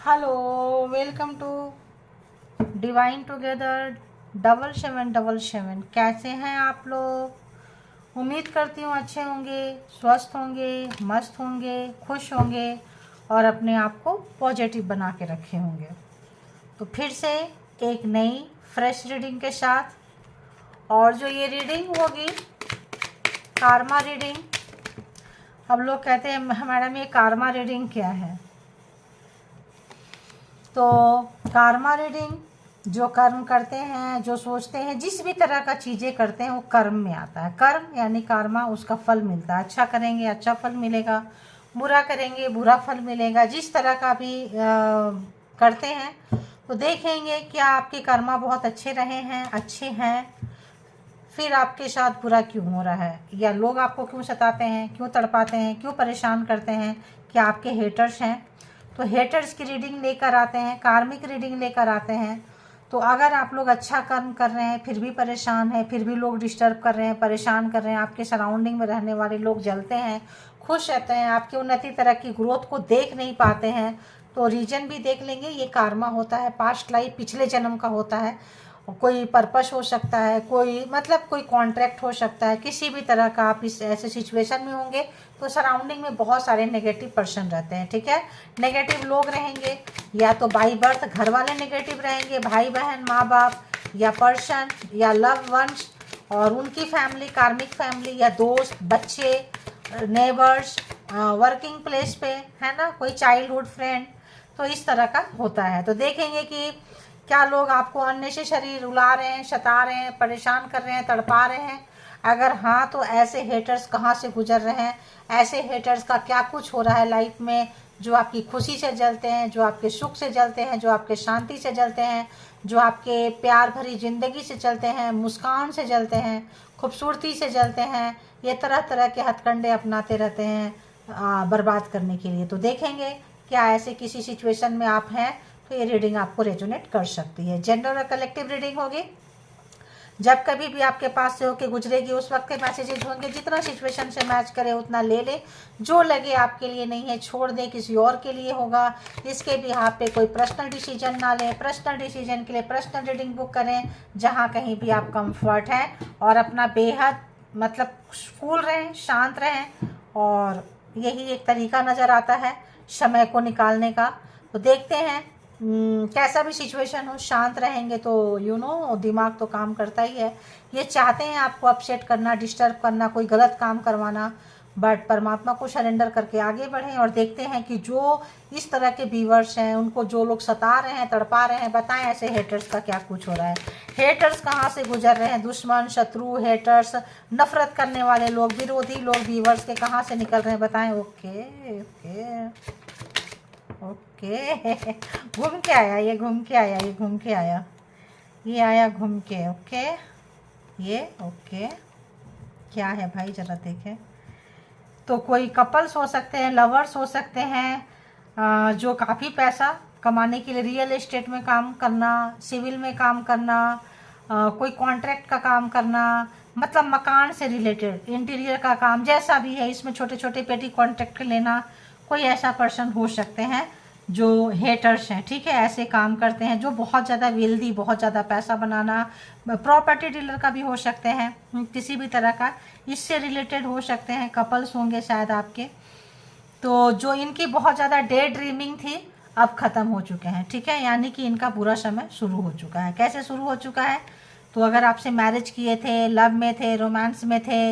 Hello, welcome to divine together 7777। कैसे हैं आप लोग? उम्मीद करती हूँ अच्छे होंगे, स्वस्थ होंगे, मस्त होंगे, खुश होंगे और अपने आप को पॉजिटिव बना के रखे होंगे। तो फिर से एक नई फ्रेश रीडिंग के साथ, और जो ये रीडिंग होगी कार्मा रीडिंग। अब लोग कहते हैं मैडम ये कार्मा रीडिंग क्या है? तो कार्मा रीडिंग जो कर्म करते हैं, जो सोचते हैं, जिस भी तरह का चीज़ें करते हैं वो कर्म में आता है। कर्म यानी कार्मा, उसका फल मिलता है। अच्छा करेंगे अच्छा फल मिलेगा, बुरा करेंगे बुरा फल मिलेगा। जिस तरह का भी करते हैं तो देखेंगे क्या आपके कर्मा बहुत अच्छे रहे हैं, अच्छे हैं, फिर आपके साथ बुरा क्यों हो रहा है, या लोग आपको क्यों सताते हैं, क्यों तड़पाते हैं, क्यों परेशान करते हैं, क्या आपके हेटर्स हैं। तो हेटर्स की रीडिंग लेकर आते हैं, कार्मिक रीडिंग लेकर आते हैं। तो अगर आप लोग अच्छा कर्म कर रहे हैं फिर भी परेशान है, फिर भी लोग डिस्टर्ब कर रहे हैं, परेशान कर रहे हैं, आपके सराउंडिंग में रहने वाले लोग जलते हैं, खुश रहते हैं, आपकी उन्नति तरक्की ग्रोथ को देख नहीं पाते हैं, तो रीजन भी देख लेंगे। ये कार्मा होता है, पास्ट लाइफ, पिछले जन्म का होता है। कोई पर्पस हो सकता है, कोई मतलब कोई कॉन्ट्रैक्ट हो सकता है, किसी भी तरह का आप इस ऐसे सिचुएशन में होंगे तो सराउंडिंग में बहुत सारे नेगेटिव पर्सन रहते हैं। ठीक है, नेगेटिव लोग रहेंगे, या तो बाई बर्थ घर वाले नेगेटिव रहेंगे, भाई बहन, माँ बाप, या पर्सन, या लव वंस और उनकी फैमिली, कार्मिक फैमिली, या दोस्त, बच्चे, नेबर्स, वर्किंग प्लेस पे, है ना, कोई चाइल्डहुड फ्रेंड। तो इस तरह का होता है। तो देखेंगे कि क्या लोग आपको अननेसेसरी रुला रहे हैं, सता रहे हैं, परेशान कर रहे हैं, तड़पा रहे हैं। अगर हाँ तो ऐसे हेटर्स कहाँ से गुजर रहे हैं, ऐसे हेटर्स का क्या कुछ हो रहा है लाइफ में, जो आपकी खुशी से जलते हैं, जो आपके सुख से जलते हैं, जो आपके शांति से जलते हैं, जो आपके प्यार भरी ज़िंदगी से चलते हैं, मुस्कान से जलते हैं, खूबसूरती से जलते हैं। ये तरह तरह के हथकंडे अपनाते रहते हैं बर्बाद करने के लिए। तो देखेंगे क्या ऐसे किसी सिचुएशन में आप हैं तो ये रीडिंग आपको रेजोनेट कर सकती है। जनरल और कलेक्टिव रीडिंग होगी। जब कभी भी आपके पास से होके गुजरेगी उस वक्त के मैसेजेज होंगे, जितना सिचुएशन से मैच करे उतना ले ले, जो लगे आपके लिए नहीं है छोड़ दें, किसी और के लिए होगा। इसके भी आप पे कोई पर्सनल डिसीजन ना लें। पर्सनल डिसीजन के लिए पर्सनल रीडिंग बुक करें, जहाँ कहीं भी आप कंफर्ट हैं और अपना बेहद मतलब कूल रहें, शांत रहें। और यही एक तरीका नज़र आता है समय को निकालने का। तो देखते हैं कैसा भी सिचुएशन हो, शांत रहेंगे तो दिमाग तो काम करता ही है। ये चाहते हैं आपको अपसेट करना, डिस्टर्ब करना, कोई गलत काम करवाना, बट परमात्मा को सरेंडर करके आगे बढ़ें। और देखते हैं कि जो इस तरह के व्यूअर्स हैं, उनको जो लोग सता रहे हैं, तड़पा रहे हैं, बताएं ऐसे हेटर्स का क्या कुछ हो रहा है। हेटर्स कहाँ से गुजर रहे हैं, दुश्मन, शत्रु, हेटर्स, नफरत करने वाले लोग, विरोधी लोग व्यूअर्स के कहाँ से निकल रहे हैं, बताएं। ओके ओके ओके घूम के आया, ये घूम के आया, ये घूम के आया, ये आया घूम के। ओके, ये ओके, क्या है भाई ज़रा देखें। तो कोई कपल्स हो सकते हैं, लवर्स हो सकते हैं, जो काफ़ी पैसा कमाने के लिए रियल एस्टेट में काम करना, सिविल में काम करना, कोई कॉन्ट्रैक्ट का काम करना, मतलब मकान से रिलेटेड इंटीरियर का काम, जैसा भी है इसमें छोटे छोटे पेटी कॉन्ट्रैक्ट लेना, कोई ऐसा पर्सन हो सकते हैं जो हेटर्स हैं। ठीक है, ऐसे काम करते हैं जो बहुत ज़्यादा वेल्दी, बहुत ज़्यादा पैसा बनाना, प्रॉपर्टी डीलर का भी हो सकते हैं, किसी भी तरह का इससे रिलेटेड हो सकते हैं। कपल्स होंगे शायद आपके। तो जो इनकी बहुत ज़्यादा डे ड्रीमिंग थी अब ख़त्म हो चुके हैं। ठीक है, यानी कि इनका बुरा समय शुरू हो चुका है। कैसे शुरू हो चुका है? तो अगर आपसे मैरिज किए थे, लव में थे, रोमांस में थे,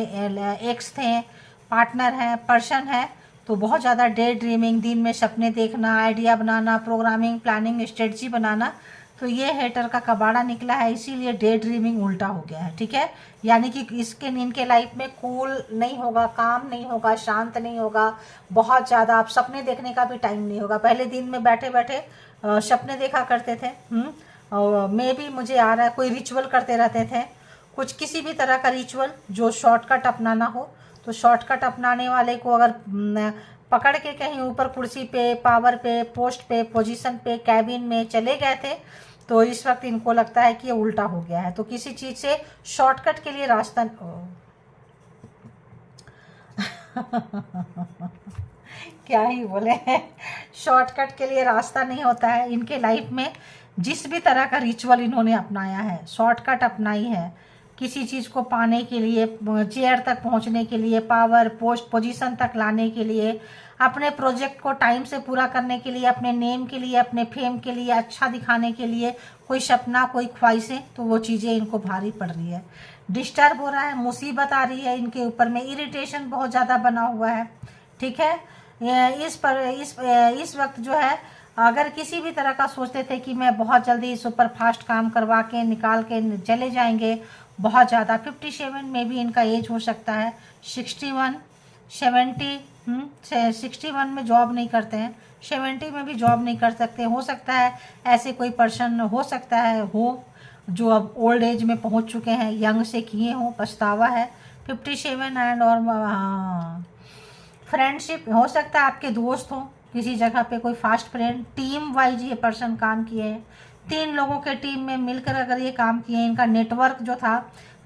एक्स थे, पार्टनर हैं, पर्सन है, तो बहुत ज़्यादा डे ड्रीमिंग, दिन में सपने देखना, आइडिया बनाना, प्रोग्रामिंग, प्लानिंग, स्ट्रेटजी बनाना, तो ये हेटर का कबाड़ा निकला है, इसीलिए डे ड्रीमिंग उल्टा हो गया है। ठीक है, यानी कि इसके इनके लाइफ में कूल नहीं होगा, काम नहीं होगा, शांत नहीं होगा, बहुत ज़्यादा आप सपने देखने का भी टाइम नहीं होगा। पहले दिन में बैठे बैठे सपने देखा करते थे। और मे भी मुझे आ रहा है कोई रिचुअल करते रहते थे, कुछ किसी भी तरह का रिचुअल जो शॉर्टकट अपनाना हो। तो शॉर्टकट अपनाने वाले को अगर पकड़ के कहीं ऊपर कुर्सी पे, पावर पे, पोस्ट पे, पोजीशन पे, कैबिन में चले गए थे, तो इस वक्त इनको लगता है कि ये उल्टा हो गया है। तो किसी चीज़ से शॉर्टकट के लिए रास्ता क्या ही बोले, शॉर्टकट के लिए रास्ता नहीं होता है। इनके लाइफ में जिस भी तरह का रिचुअल इन्होंने अपनाया है, शॉर्टकट अपनाई है किसी चीज़ को पाने के लिए, चेयर तक पहुंचने के लिए, पावर पोस्ट पोजीशन तक लाने के लिए, अपने प्रोजेक्ट को टाइम से पूरा करने के लिए, अपने नेम के लिए, अपने फेम के लिए, अच्छा दिखाने के लिए, कोई सपना कोई ख्वाहिशें, तो वो चीज़ें इनको भारी पड़ रही है, डिस्टर्ब हो रहा है, मुसीबत आ रही है इनके ऊपर में, इरिटेशन बहुत ज़्यादा बना हुआ है। ठीक है, इस वक्त जो है, अगर किसी भी तरह का सोचते थे कि मैं बहुत जल्दी सुपर फास्ट काम करवा के निकाल के चले जाएंगे, बहुत ज़्यादा 57 में भी इनका एज हो सकता है, 61 70 61 में जॉब नहीं करते हैं, 70 में भी जॉब नहीं कर सकते। हो सकता है ऐसे कोई पर्सन हो सकता है जो अब ओल्ड एज में पहुंच चुके हैं, यंग से किए हों, पछतावा है। 57 एंड और फ्रेंडशिप हो सकता है आपके दोस्त हो किसी जगह पे, कोई फास्ट फ्रेंड, टीम वाइज ये पर्सन काम किए हैं, 3 लोगों के टीम में मिलकर अगर ये काम किए, इनका नेटवर्क जो था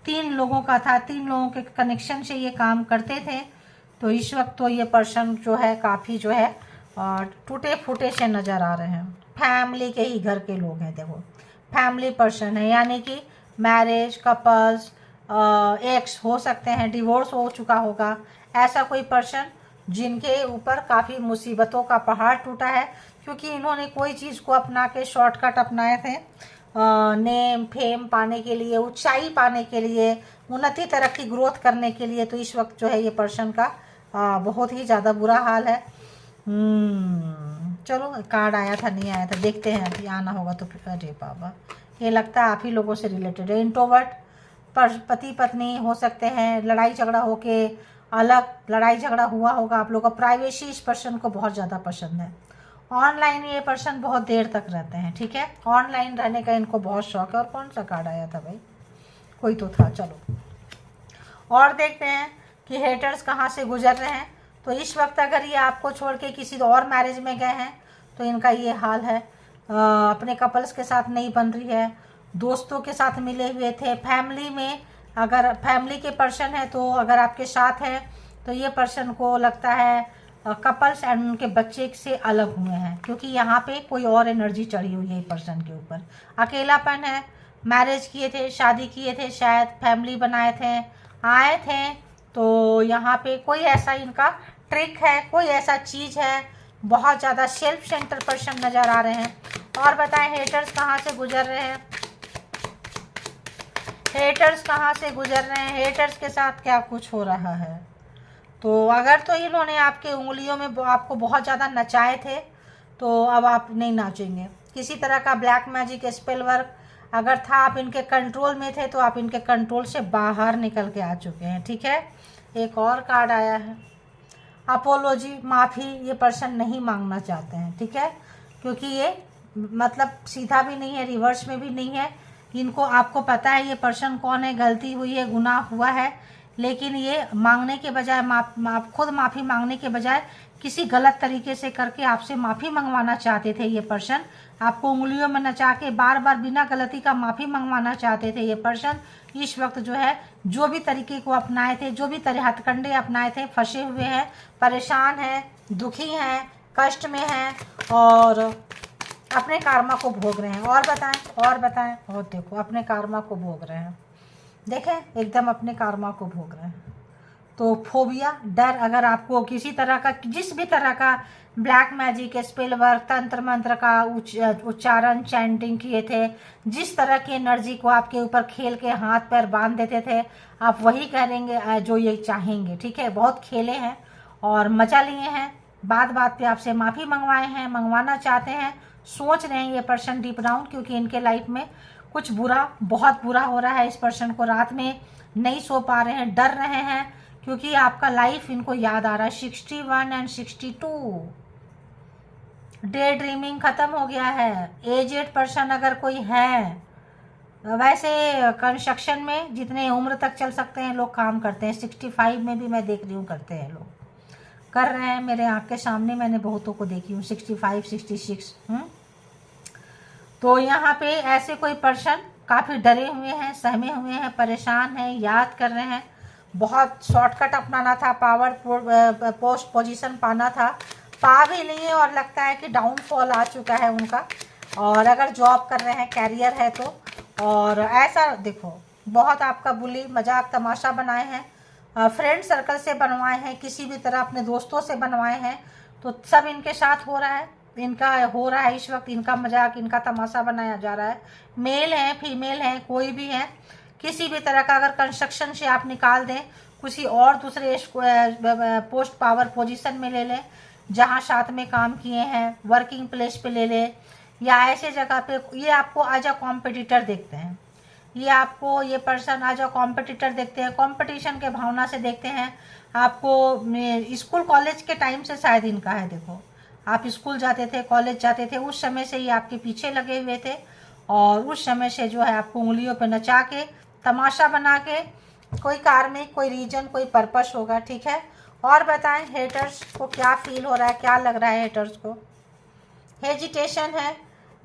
3 लोगों का था, 3 लोगों के कनेक्शन से ये काम करते थे। तो इस वक्त तो ये पर्सन जो है काफ़ी जो है टूटे फूटे से नज़र आ रहे हैं। फैमिली के ही घर के लोग हैं, देखो फैमिली पर्सन है, यानी कि मैरिज कपल्स, एक्स हो सकते हैं, डिवोर्स हो चुका होगा, ऐसा कोई पर्सन जिनके ऊपर काफ़ी मुसीबतों का पहाड़ टूटा है, क्योंकि इन्होंने कोई चीज़ को अपना के शॉर्टकट अपनाए थे, नेम फेम पाने के लिए, ऊंचाई पाने के लिए, उन्नति तरक्की ग्रोथ करने के लिए। तो इस वक्त जो है ये पर्सन का बहुत ही ज़्यादा बुरा हाल है। चलो कार्ड आया था नहीं आया था, देखते हैं अभी आना होगा तो। अरे बाबा, ये लगता है आप ही लोगों से रिलेटेड है। इंट्रोवर्ट पति पत्नी हो सकते हैं, लड़ाई झगड़ा होके अलग लड़ाई झगड़ा हुआ होगा आप लोगों का। प्राइवेसी इस पर्सन को बहुत ज़्यादा पसंद है। ऑनलाइन ये पर्सन बहुत देर तक रहते हैं, ठीक है, ऑनलाइन रहने का इनको बहुत शौक है। और कौन सा कार्ड आया था भाई, कोई तो था। चलो और देखते हैं कि हेटर्स कहाँ से गुजर रहे हैं। तो इस वक्त अगर ये आपको छोड़ के किसी और मैरिज में गए हैं तो इनका ये हाल है। अपने कपल्स के साथ नहीं बन रही है, दोस्तों के साथ मिले हुए थे, फैमिली में अगर फैमिली के पर्सन है तो अगर आपके साथ है तो ये पर्सन को लगता है कपल्स एंड उनके बच्चे से अलग हुए हैं, क्योंकि यहाँ पे कोई और एनर्जी चढ़ी हुई है पर्सन के ऊपर। अकेलापन है, मैरिज किए थे, शादी किए थे, शायद फैमिली बनाए थे, आए थे, तो यहाँ पे कोई ऐसा इनका ट्रिक है, कोई ऐसा चीज़ है। बहुत ज़्यादा सेल्फ सेंटर पर्सन नज़र आ रहे हैं। और बताएं हेटर्स कहाँ से गुजर रहे हैं, हेटर्स कहाँ से गुजर रहे हैं, हेटर्स के साथ क्या कुछ हो रहा है। तो अगर तो इन्होंने आपके उंगलियों में आपको बहुत ज़्यादा नचाए थे तो अब आप नहीं नाचेंगे। किसी तरह का ब्लैक मैजिक स्पेल वर्क अगर था, आप इनके कंट्रोल में थे तो आप इनके कंट्रोल से बाहर निकल के आ चुके हैं। ठीक है, एक और कार्ड आया है, अपोलॉजी, माफ़ी ये पर्सन नहीं मांगना चाहते हैं। ठीक है, क्योंकि ये मतलब सीधा भी नहीं है, रिवर्स में भी नहीं है। इनको आपको पता है ये पर्सन कौन है, गलती हुई है, गुनाह हुआ है, लेकिन ये मांगने के बजाय खुद माफ़ी मांगने के बजाय किसी गलत तरीके से करके आपसे माफ़ी मंगवाना चाहते थे। ये पर्सन आपको उंगलियों में नचा के बार बार बिना गलती का माफ़ी मंगवाना चाहते थे। ये पर्सन इस वक्त जो है जो भी तरीके को अपनाए थे, जो भी तरह हथकंडे अपनाए थे, फंसे हुए हैं, परेशान हैं, दुखी हैं, कष्ट में हैं और अपने कर्मा को भोग रहे हैं। और बताएं और देखो अपने कर्मा को भोग रहे हैं, देखें एकदम अपने कर्मा को भोग रहे हैं। तो फोबिया, डर, अगर आपको किसी तरह का जिस भी तरह का ब्लैक मैजिक स्पेल वर्क तंत्र मंत्र का उच्चारण चैंटिंग किए थे, जिस तरह की एनर्जी को आपके ऊपर खेल के हाथ पैर बांध देते थे, आप वही करेंगे जो ये चाहेंगे। ठीक है, बहुत खेले हैं और मजा लिए हैं, बात बात पे आपसे माफ़ी मंगवाए हैं, मंगवाना चाहते हैं, सोच रहे हैं ये पर्सन डीप डाउन, क्योंकि इनके लाइफ में कुछ बुरा, बहुत बुरा हो रहा है। इस पर्सन को रात में नहीं सो पा रहे हैं, डर रहे हैं, क्योंकि आपका लाइफ इनको याद आ रहा है। 61 एंड 62 डे ड्रीमिंग खत्म हो गया है। एजेड पर्सन अगर कोई है, वैसे कंस्ट्रक्शन में जितने उम्र तक चल सकते हैं लोग काम करते हैं, 65 में भी मैं देख रही हूँ करते हैं लोग, कर रहे हैं, मेरे आँख के सामने मैंने बहुतों को देखी हूँ 65 66। तो यहाँ पे ऐसे कोई पर्सन काफ़ी डरे हुए हैं, सहमे हुए हैं, परेशान हैं, याद कर रहे हैं, बहुत शॉर्टकट अपनाना था, पावर पोस्ट पोजीशन पाना था, पा भी लिए और लगता है कि डाउनफॉल आ चुका है उनका। और अगर जॉब कर रहे हैं, कैरियर है तो, और ऐसा देखो बहुत आपका बुली मजाक तमाशा बनाए हैं, फ्रेंड सर्कल से बनवाए हैं, किसी भी तरह अपने दोस्तों से बनवाए हैं, तो सब इनके साथ हो रहा है, इनका हो रहा है इस वक्त, इनका मजाक इनका तमाशा बनाया जा रहा है। मेल है फीमेल है कोई भी है, किसी भी तरह का अगर कंस्ट्रक्शन से आप निकाल दें, किसी और दूसरे पोस्ट पावर पोजीशन में ले लें, जहाँ साथ में काम किए हैं, वर्किंग प्लेस पे ले लें, या ऐसे जगह पे, ये आपको एज अ कॉम्पिटिटर देखते हैं, ये आपको ये पर्सन एज अ कॉम्पिटिटर देखते हैं, कंपटीशन के भावना से देखते हैं आपको। स्कूल कॉलेज के टाइम से शायद इनका है, देखो आप स्कूल जाते थे, कॉलेज जाते थे, उस समय से ही आपके पीछे लगे हुए थे, और उस समय से जो है आपको उंगलियों पे नचा के, तमाशा बना के, कोई कार्मिक, कोई रीजन, कोई पर्पस होगा, ठीक है। और बताएं हेटर्स को क्या फील हो रहा है, क्या लग रहा है हेटर्स को? हेजिटेशन है,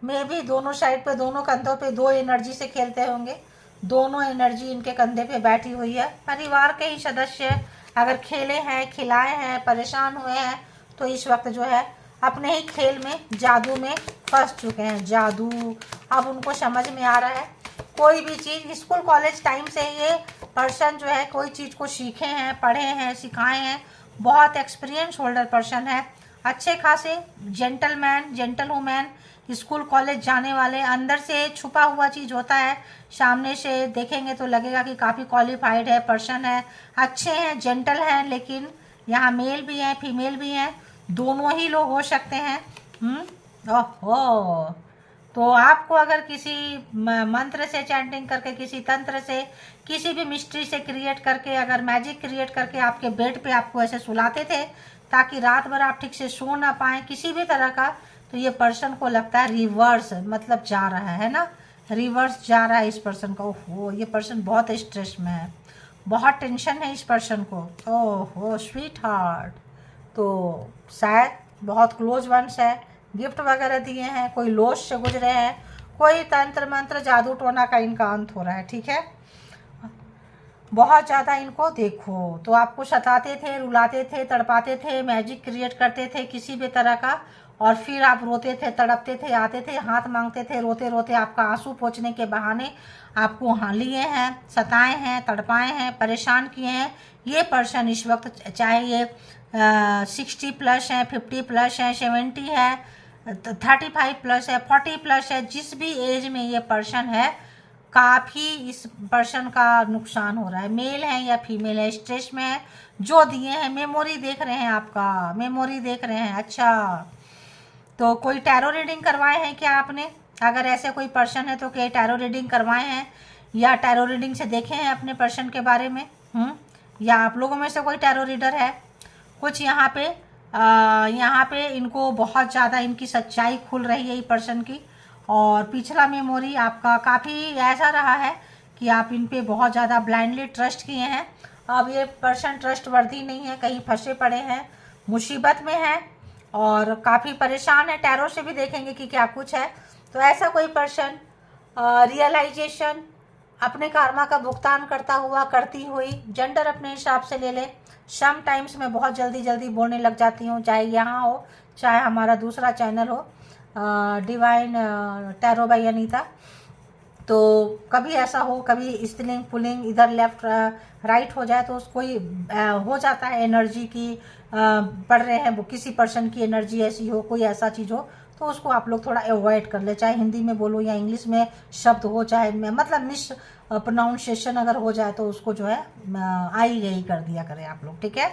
मे भी दोनों साइड पे, दोनों कंधों पे दो एनर्जी से खेलते होंगे, दोनों एनर्जी इनके कंधे पे बैठी हुई है। परिवार के ही सदस्य अगर खेले हैं, खिलाए हैं, परेशान हुए हैं, तो इस वक्त जो है अपने ही खेल में, जादू में फंस चुके हैं। जादू अब उनको समझ में आ रहा है, कोई भी चीज़ स्कूल कॉलेज टाइम से ये पर्सन जो है कोई चीज़ को सीखे हैं, पढ़े हैं, सिखाए हैं, बहुत एक्सपीरियंस होल्डर पर्सन है, अच्छे खासे gentleman, gentle women, school college जाने वाले, अंदर से छुपा हुआ चीज़ होता है, सामने से देखेंगे तो लगेगा कि काफ़ी क्वालिफाइड है पर्सन है, अच्छे हैं, जेंटल हैं, लेकिन यहाँ मेल भी हैं फीमेल भी हैं, दोनों ही लोग हो सकते हैं। ओहो, तो आपको अगर किसी मंत्र से चैंटिंग करके, किसी तंत्र से, किसी भी मिस्ट्री से क्रिएट करके, अगर मैजिक क्रिएट करके आपके बेड पे आपको ऐसे सुलाते थे ताकि रात भर आप ठीक से सो ना पाएँ किसी भी तरह का, तो ये पर्सन को लगता है रिवर्स, मतलब जा रहा है ना, रिवर्स जा रहा है इस पर्सन का। ओहो, ये पर्सन बहुत स्ट्रेस में है, बहुत टेंशन है इस पर्सन को। ओहो स्वीट हार्ट, तो शायद बहुत क्लोज वंस है, गिफ्ट वगैरह दिए हैं, कोई लॉस से गुजरे हैं, कोई तंत्र मंत्र जादू टोना का इनका अंत हो रहा है, ठीक है। बहुत ज़्यादा इनको देखो तो आपको सताते थे, रुलाते थे, तड़पाते थे, मैजिक क्रिएट करते थे किसी भी तरह का, और फिर आप रोते थे, तड़पते थे, आते थे, हाथ मांगते थे, रोते रोते आपका आंसू पोंछने के बहाने आपको हाँ लिए हैं, सताए हैं, तड़पाए हैं, परेशान किए हैं। ये पर्सन इस वक्त चाहे ये 60 प्लस है, 50 प्लस है, 70 है, 35 प्लस है, 40 प्लस है, जिस भी एज में ये पर्सन है, काफ़ी इस पर्सन का नुकसान हो रहा है। मेल है या फीमेल है, स्ट्रेस में है, जो दिए हैं, मेमोरी देख रहे हैं, आपका मेमोरी देख रहे हैं। अच्छा, तो कोई टैरो रीडिंग करवाए हैं क्या आपने? अगर ऐसे कोई पर्सन है तो क्या टैरो रीडिंग करवाए हैं, या टैरो रीडिंग से देखे हैं अपने पर्सन के बारे में? या आप लोगों में से कोई टैरो रीडर है? कुछ यहाँ पे इनको बहुत ज़्यादा इनकी सच्चाई खुल रही है ये पर्सन की, और पिछला मेमोरी आपका काफ़ी ऐसा रहा है कि आप इन पे बहुत ज़्यादा ब्लाइंडली ट्रस्ट किए हैं। अब ये पर्सन ट्रस्ट वर्दी नहीं है, कहीं फंसे पड़े हैं, मुसीबत में है और काफ़ी परेशान है। टैरो से भी देखेंगे कि क्या कुछ है। तो ऐसा कोई पर्सन रियलाइजेशन, अपने कर्मा का भुगतान करता हुआ, करती हुई, जेंडर अपने हिसाब से ले ले। सम टाइम्स मैं बहुत जल्दी बोलने लग जाती हूँ, चाहे यहाँ हो चाहे हमारा दूसरा चैनल हो डिवाइन टैरो बाय अनीता, तो कभी ऐसा हो, कभी स्त्रीलिंग पुलिंग इधर लेफ्ट राइट हो जाए तो उसको ही हो जाता है एनर्जी की पढ़ रहे हैं, वो किसी पर्सन की एनर्जी ऐसी हो, कोई ऐसा चीज़ हो, तो उसको आप लोग थोड़ा अवॉइड कर ले, चाहे हिंदी में बोलो या इंग्लिश में शब्द हो, चाहे मतलब मिस प्रोनाउंसिएशन अगर हो जाए तो उसको जो है आई गई कर दिया करें आप लोग, ठीक है।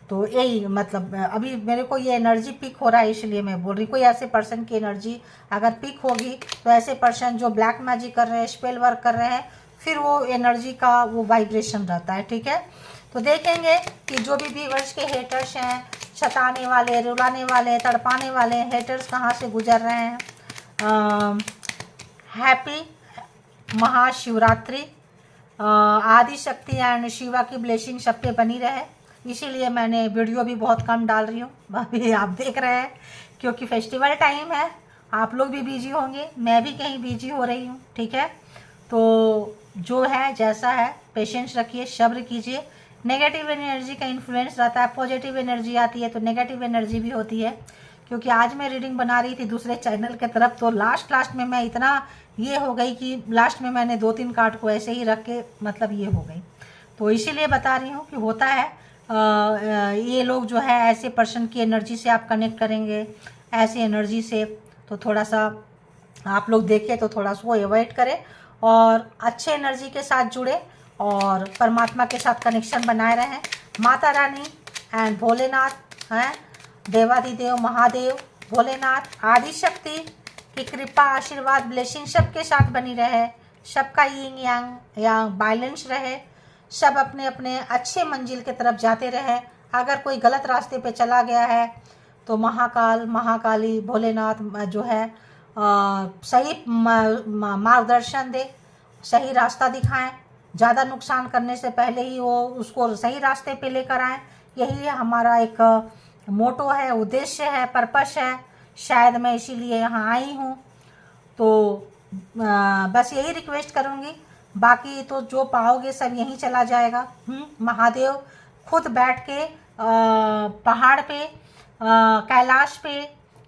तो यही मतलब अभी मेरे को ये एनर्जी पिक हो रहा है, इसलिए मैं बोल रही। कोई ऐसे पर्सन की एनर्जी अगर पिक होगी तो ऐसे पर्सन जो ब्लैक मैजिक कर रहे हैं, स्पेल वर्क कर रहे हैं, फिर वो एनर्जी का वो वाइब्रेशन रहता है, ठीक है। तो देखेंगे कि जो भी व्यूअर्स के हेटर्स हैं, सताने वाले, रुलाने वाले, तड़पाने वाले हेटर्स कहाँ से गुजर रहे हैं। हैप्पी महाशिवरात्रि, आदि शक्ति एंड शिवा की ब्लेसिंग सब पे बनी रहे, इसीलिए मैंने वीडियो भी बहुत कम डाल रही हूँ। अभी आप देख रहे हैं क्योंकि फेस्टिवल टाइम है, आप लोग भी बिजी होंगे, मैं भी कहीं बिजी हो रही हूँ, ठीक है। तो जो है जैसा है पेशेंस रखिए, सब्र कीजिए, नेगेटिव एनर्जी का इन्फ्लुएंस रहता है, पॉजिटिव एनर्जी आती है तो नेगेटिव एनर्जी भी होती है। क्योंकि आज मैं रीडिंग बना रही थी दूसरे चैनल के तरफ, तो लास्ट में मैं इतना ये हो गई कि लास्ट में मैंने 2-3 कार्ड को ऐसे ही रख के मतलब ये हो गई। तो इसीलिए बता रही हूँ कि होता है ये लोग जो है ऐसे पर्सन की एनर्जी से आप कनेक्ट करेंगे, ऐसी एनर्जी से, तो थोड़ा सा आप लोग देखें तो थोड़ा सा वो अवॉइड करें और अच्छे एनर्जी के साथ जुड़े और परमात्मा के साथ कनेक्शन बनाए रहें। माता रानी एंड भोलेनाथ हैं, देवाधिदेव महादेव भोलेनाथ आदि शक्ति की कृपा आशीर्वाद ब्लेसिंग सबके साथ बनी रहे, सबका यिंग यांग या बैलेंस रहे, सब अपने अपने अच्छे मंजिल की तरफ जाते रहे। अगर कोई गलत रास्ते पे चला गया है तो महाकाल महाकाली भोलेनाथ जो है सही मार्गदर्शन दे, सही रास्ता दिखाएं, ज़्यादा नुकसान करने से पहले ही वो उसको सही रास्ते पे लेकर आएँ। यही हमारा एक मोटो है, उद्देश्य है, पर्पस है। शायद मैं इसीलिए यहाँ आई हूँ। तो बस यही रिक्वेस्ट करूँगी, बाकी तो जो पाओगे सब यहीं चला जाएगा। महादेव खुद बैठ के पहाड़ पे कैलाश पे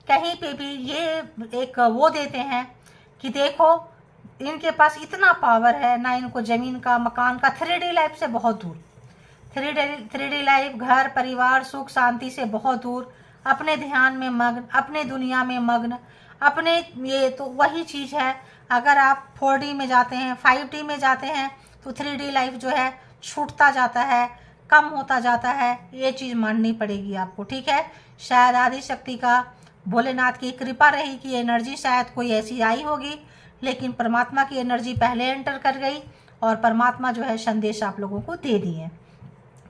कहीं पे भी ये एक वो देते हैं कि देखो इनके पास इतना पावर है ना, इनको ज़मीन का मकान का 3D लाइफ से बहुत दूर, 3D लाइफ घर परिवार सुख शांति से बहुत दूर, अपने ध्यान में मग्न, अपने दुनिया में मग्न, अपने ये तो वही चीज़ है। अगर आप 4D में जाते हैं 5D में जाते हैं तो 3D लाइफ जो है छूटता जाता है, कम होता जाता है। ये चीज़ माननी पड़ेगी आपको, ठीक है। शायद आदि शक्ति का भोलेनाथ की कृपा रही कि एनर्जी शायद कोई ऐसी आई होगी, लेकिन परमात्मा की एनर्जी पहले एंटर कर गई और परमात्मा जो है संदेश आप लोगों को दे दिए।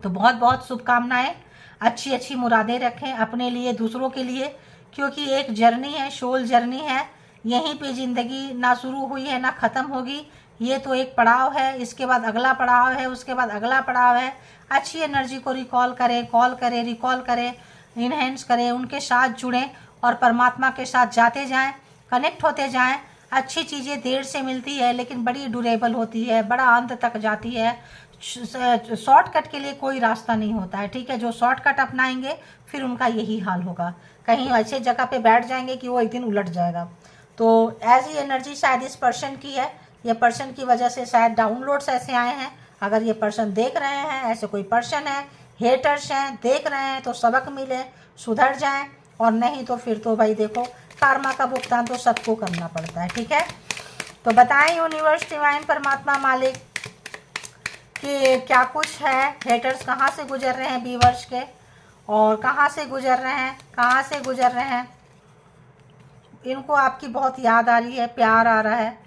तो बहुत बहुत शुभकामनाएं, अच्छी अच्छी मुरादें रखें अपने लिए दूसरों के लिए, क्योंकि एक जर्नी है, सोल जर्नी है। यहीं पे ज़िंदगी ना शुरू हुई है ना ख़त्म होगी, ये तो एक पड़ाव है, इसके बाद अगला पड़ाव है, उसके बाद अगला पड़ाव है। अच्छी एनर्जी को रिकॉल करें, कॉल करें, रिकॉल करें, इन्हेंस करें, उनके साथ जुड़ें और परमात्मा के साथ जाते जाएं, कनेक्ट होते जाएं। अच्छी चीज़ें देर से मिलती है लेकिन बड़ी ड्यूरेबल होती है, बड़ा अंत तक जाती है। शॉर्टकट के लिए कोई रास्ता नहीं होता है, ठीक है। जो शॉर्टकट अपनाएंगे फिर उनका यही हाल होगा, कहीं ऐसे जगह पे बैठ जाएंगे कि वो एक दिन उलट जाएगा। तो ऐसी एनर्जी शायद इस पर्सन की है, ये पर्सन की वजह से शायद डाउनलोड्स ऐसे आए हैं। अगर ये पर्सन देख रहे हैं, ऐसे कोई पर्सन है, हेटर्स हैं, देख रहे हैं तो सबक मिले, सुधर जाएं, और नहीं तो फिर तो भाई देखो कर्मा का भुगतान तो सबको करना पड़ता है, ठीक है। तो बताएं यूनिवर्स डिवाइन परमात्मा मालिक कि क्या कुछ है, हेटर्स कहाँ से गुजर रहे हैं व्यूअर्स के, और कहाँ से गुजर रहे हैं, कहाँ से गुजर रहे हैं। इनको आपकी बहुत याद आ रही है, प्यार आ रहा है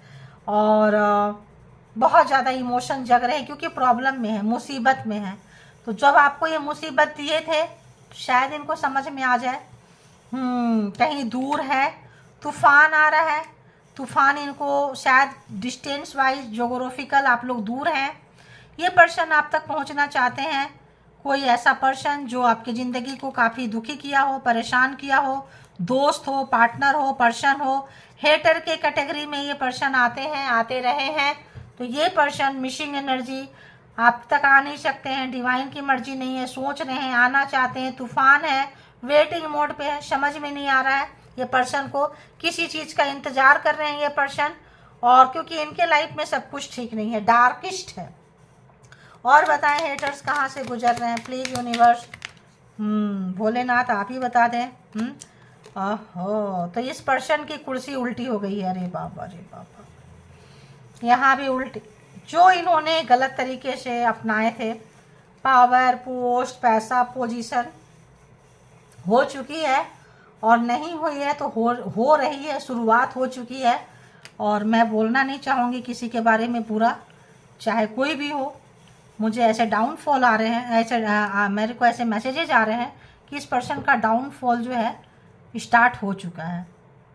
और बहुत ज़्यादा इमोशन जग रहे हैं क्योंकि प्रॉब्लम में है, मुसीबत में है। तो जब आपको ये मुसीबत दिए थे शायद इनको समझ में आ जाए कहीं दूर है, तूफान आ रहा है, तूफान इनको शायद डिस्टेंस वाइज जोग्राफिकल आप लोग दूर हैं, ये पर्सन आप तक पहुंचना चाहते हैं। कोई ऐसा पर्सन जो आपकी ज़िंदगी को काफ़ी दुखी किया हो, परेशान किया हो, दोस्त हो, पार्टनर हो, पर्सन हो, हेटर के कैटेगरी में ये पर्सन आते हैं, आते रहे हैं। तो ये पर्सन मिसिंग एनर्जी आप तक आ नहीं सकते हैं, डिवाइन की मर्जी नहीं है, सोच रहे हैं, आना चाहते हैं, तूफान है, वेटिंग मोड पे है, समझ में नहीं आ रहा है ये पर्सन को, किसी चीज़ का इंतज़ार कर रहे हैं ये पर्सन। और क्योंकि इनके लाइफ में सब कुछ ठीक नहीं है, डार्किस्ट है। और बताएं हेटर्स कहाँ से गुजर रहे हैं प्लीज़ यूनिवर्स, भोलेनाथ आप ही बता दें। ओहो, तो इस पर्सन की कुर्सी उल्टी हो गई है, अरे बाबा अरे बाबा, यहाँ भी उल्टी। जो इन्होंने गलत तरीके से अपनाए थे, पावर, पोस्ट, पैसा, पोजीशन हो चुकी है और नहीं हुई है तो हो रही है, शुरुआत हो चुकी है। और मैं बोलना नहीं चाहूँगी किसी के बारे में बुरा, चाहे कोई भी हो। मुझे ऐसे डाउनफॉल आ रहे हैं, ऐसे मेरे को ऐसे मैसेजेज आ रहे हैं कि इस पर्सन का डाउनफॉल जो है स्टार्ट हो चुका है।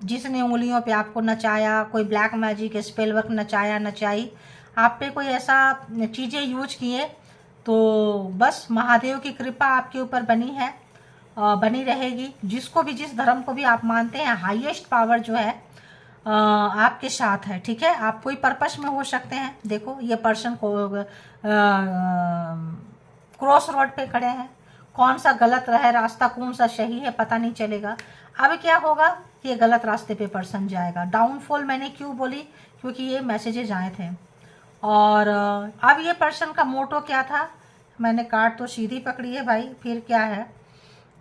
जिसने उंगलियों पे आपको नचाया, कोई ब्लैक मैजिक स्पेल वर्क नचाया, नचाई आप पे, कोई ऐसा चीज़ें यूज किए, तो बस महादेव की कृपा आपके ऊपर बनी है, बनी रहेगी। जिसको भी, जिस धर्म को भी आप मानते हैं, हाईएस्ट पावर जो है आपके साथ है, ठीक है। आप कोई पर्पस में हो सकते हैं। देखो ये पर्सन को क्रॉस रोड पे खड़े हैं, कौन सा गलत है रास्ता, कौन सा सही है पता नहीं चलेगा। अब क्या होगा कि ये गलत रास्ते पे पर्सन जाएगा। डाउनफॉल मैंने क्यों बोली, क्योंकि ये मैसेजेज आए थे। और अब ये पर्सन का मोटो क्या था, मैंने कार्ड तो सीधी पकड़ी है भाई, फिर क्या है।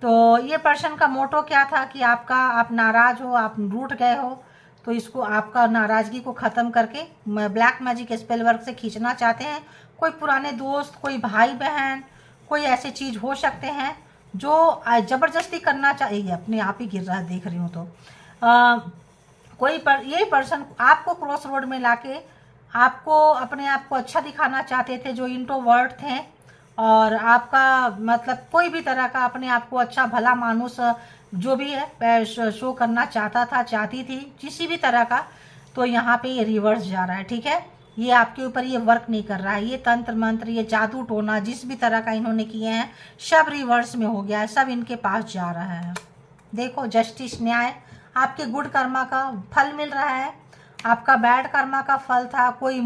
तो ये पर्सन का मोटो क्या था कि आप नाराज़ हो, आप रूठ गए हो, तो इसको आपका नाराज़गी को ख़त्म करके ब्लैक मैजिक स्पेल वर्क से खींचना चाहते हैं। कोई पुराने दोस्त, कोई भाई बहन, कोई ऐसी चीज़ हो सकते हैं जो ज़बरदस्ती करना चाहिए। अपने आप ही गिर रहा है देख रही हूँ तो ये पर्सन आपको क्रॉस रोड में लाके आपको अपने आप को अच्छा दिखाना चाहते थे, जो इंट्रोवर्ट थे, और आपका मतलब कोई भी तरह का अपने आप को अच्छा भला मानुस जो भी है शो करना चाहता था, चाहती थी, किसी भी तरह का। तो यहाँ पे ये रिवर्स जा रहा है, ठीक है। ये आपके ऊपर ये वर्क नहीं कर रहा है। ये तंत्र मंत्र, ये जादू टोना, जिस भी तरह का इन्होंने किए हैं सब रिवर्स में हो गया है, सब इनके पास जा रहा है। देखो जस्टिस, न्याय, आपके गुड कर्मा का फल मिल रहा है, आपका बैड कर्मा का फल था, कोई